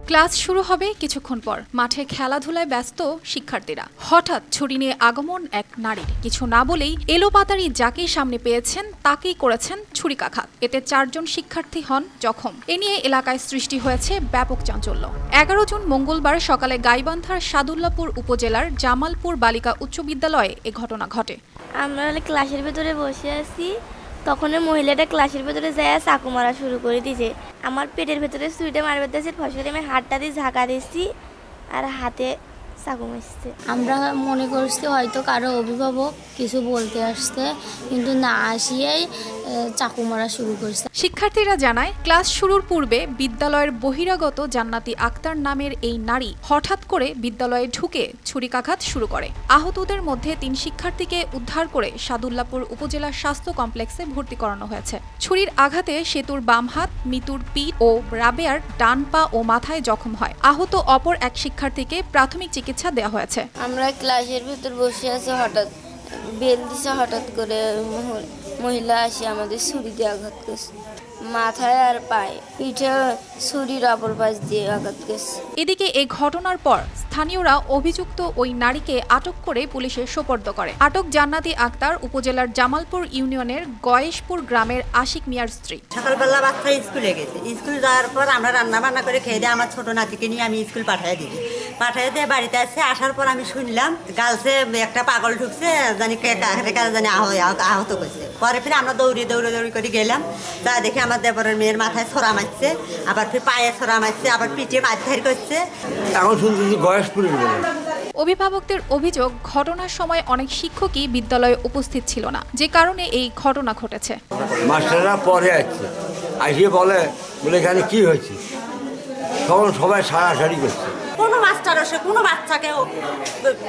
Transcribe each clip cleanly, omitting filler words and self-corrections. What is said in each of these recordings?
Class শুরু হবে কিছুক্ষণ পর। মাঠে খেলাধুলায় ব্যস্ত শিক্ষার্থীরা। হঠাৎ ছুরি নিয়ে আগমন এক নারীর। কিছু না বলেই এলোপাতাড়ি যাকেই সামনে পেয়েছেন তাকেই করেছেন ছুরিকাঘাত। এতে 4 জন শিক্ষার্থী হন জখম। এ নিয়ে এলাকায় সৃষ্টি হয়েছে ব্যাপক চাঞ্চল্য। 11 জুন মঙ্গলবার সকালে গাইবান্ধার সাদুল্লাপুর উপজেলার জামালপুর বালিকা উচ্চ বিদ্যালয়ে এ ঘটনা ঘটে। আমরা ক্লাসের ভেতরে বসে আছি, তখন মহিলাটা ক্লাসের ভেতরে যায় চাকু মারা শুরু করে দিয়েছে। আমার পেটের ভেতরে সুইটা মারবে দিয়েছে, ফসলে আমি হাতটা দিয়ে ঝাঁকা দিয়েছি আর হাতে চাকু মারছে। আমরা মনে করছি হয়তো কারো অভিভাবক কিছু বলতে আসছে, কিন্তু না আসিয়েই চাকু মারা শুরু করছে। শিক্ষার্থীরা জানায়, ক্লাস শুরুর পূর্বে বিদ্যালয়ের বহিরাগত জান্নাতি আক্তার নামের এই নারী হঠাৎ করে বিদ্যালয়ে ঢুকে ছুরিকাঘাত শুরু করে। আহতদের মধ্যে 3 শিক্ষার্থীকে উদ্ধার করে সাদুল্লাপুর উপজেলা স্বাস্থ্য কমপ্লেক্সে ভর্তি করানো হয়েছে। ছুরির আঘাতে সেতুর বাম হাত, মিতুর পিঠ ও রাবেয়ার ডান পা ও মাথায় জখম হয়। আহত অপর এক শিক্ষার্থীকে প্রাথমিক চিকিৎসা দেওয়া হয়েছে। আমরা ক্লাসের ভিতর বসে আছি, হঠাৎ বেল দিছে, হঠাৎ করে মহিলা আসে আমাদের ছুরি দিয়ে আঘাত করছে, মাথায় আর পায়ে, পিঠে ছুরির অপর পাশ দিয়ে আঘাত করছে। এদিকে এই ঘটনার পর স্থানীয়রা অভিযুক্ত ওই নারীকে আটক করে পুলিশে সোপর্দ করে। আটক জান্নাতি আক্তার উপজেলার জামালপুর ইউনিয়নের গয়েশপুর গ্রামের আশিক মিয়ার স্ত্রী। সকালবেলা বাচ্চা স্কুলে গেছে, স্কুল যাওয়ার পর আমরা রান্না বান্না করে খেয়ে দিয়ে আমার ছোট নাতিকে নিয়ে আমি স্কুল পাঠিয়ে দিই। বাড়িতে আসছে, আসার পর আমি শুনলাম গার্লসে একটা পাগল ঢুকছে, জানি জানি আহত করছে। পরে ফিরে আমরা দৌড়ি করে গেলাম, তা দেখে আমার দেবরের মেয়ের মাথায় ছড়া মারছে, আবার ফির পায়ে ছড়া মারছে, আবার পিঠে মারধর করছে। এখন শুনতেছি গয়েশপুরের বলে। অভিভাবকদের অভিযোগ, ঘটনার সময় অনেক শিক্ষকই বিদ্যালয়ে উপস্থিত ছিল না, যে কারণে এই ঘটনা ঘটেছে। মাস্টাররা পরে আসছে, আসিয়ে বলে এখানে কি হয়েছে, তখন সবাই সারাসারি করছে। কোনো মাস্টার এসে কোনো বাচ্চাকে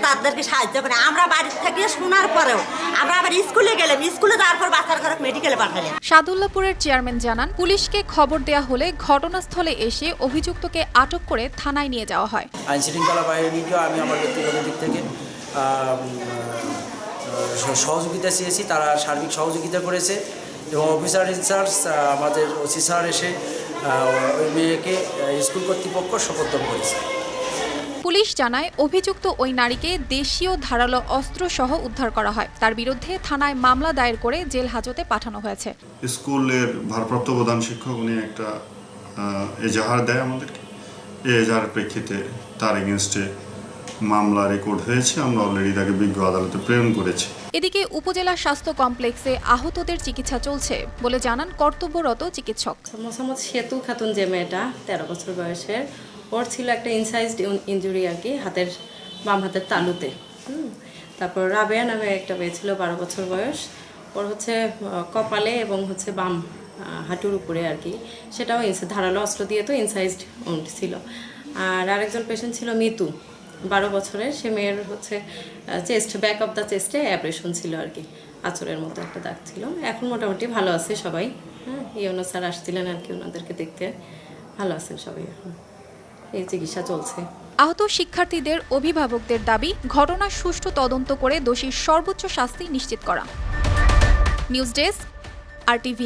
তাদেরকে সাহায্য করে। আমরা বাড়ির থেকে শোনার পরেও আমরা আবার স্কুলে গেলাম, স্কুলে যাওয়ার পর বাচ্চার ঘরে মেডিকেলে পাঠালাম। সাদুল্লাপুরের চেয়ারম্যান জানান, পুলিশকে খবর দেওয়া হলে ঘটনাস্থলে এসে অভিযুক্তকে আটক করে থানায় নিয়ে যাওয়া হয়। আইন শৃঙ্খলা বাহিনীকেও আমি আমার ব্যক্তিগত দিক থেকে সহযোগিতা চেয়েছি, তারা সার্বিক সহযোগিতা করেছে এবং অফিসার ইনচার্জ আমাদের ওসি স্যার এসে ওই মেয়েকে স্কুল কর্তৃপক্ষ সোপর্দ করেছে। পুলিশ জানায়, অভিযুক্ত ওই নারীকে দেশীয় ধারালো অস্ত্র সহ উদ্ধার করা হয়। তার বিরুদ্ধে থানায় মামলা দায়ের করে জেল হাজতে পাঠানো হয়েছে। স্কুলের ভারপ্রাপ্ত প্রধান শিক্ষক উনি একটা এজাহার দেয় আমাদেরকে। এই এজাহারের প্রেক্ষিতে তার এগেনস্টে মামলা রেকর্ড হয়েছে। আমরা অলরেডি তাকে বিজ্ঞ আদালতে প্রেরণ করেছি। এদিকে উপজেলা স্বাস্থ্য কমপ্লেক্সে আহতদের চিকিৎসা চলছে বলে জানান কর্তব্যরত চিকিৎসক। মোসাম্মদ সেতু খাতুন, যে মেয়েটা 13 বছর বয়সের, ওর ছিল একটা ইনসাইজড ইনজুরি আর কি, হাতের বাম হাতের তালুতে। তারপর রাবেয়া নামে একটা মেয়ে ছিল 12 বছর বয়স, ওর কপালে এবং বাম হাঁটুর উপরে আর কি, সেটাও ধারালো অস্ত্র দিয়ে তো ইনসাইজড ছিল। আর আরেকজন পেশেন্ট ছিল মিতু, 12 বছরের, সে মেয়ের চেস্ট, ব্যাক অফ দ্য চেস্টে অ্যাব্রেশন ছিল আর কি, আঁচড়ের মতো একটা দাগ ছিল। এখন মোটামুটি ভালো আছে সবাই। ইউনো স্যার আসছিলেন আর কি, ওনাদেরকে দেখতে, ভালো আছেন সবাই। এখন এই চিকিৎসা চলছে। আহত শিক্ষার্থীদের অভিভাবকদের দাবি, ঘটনার সুষ্ঠু তদন্ত করে দোষীর সর্বোচ্চ শাস্তি নিশ্চিত করা। News desk, RTV।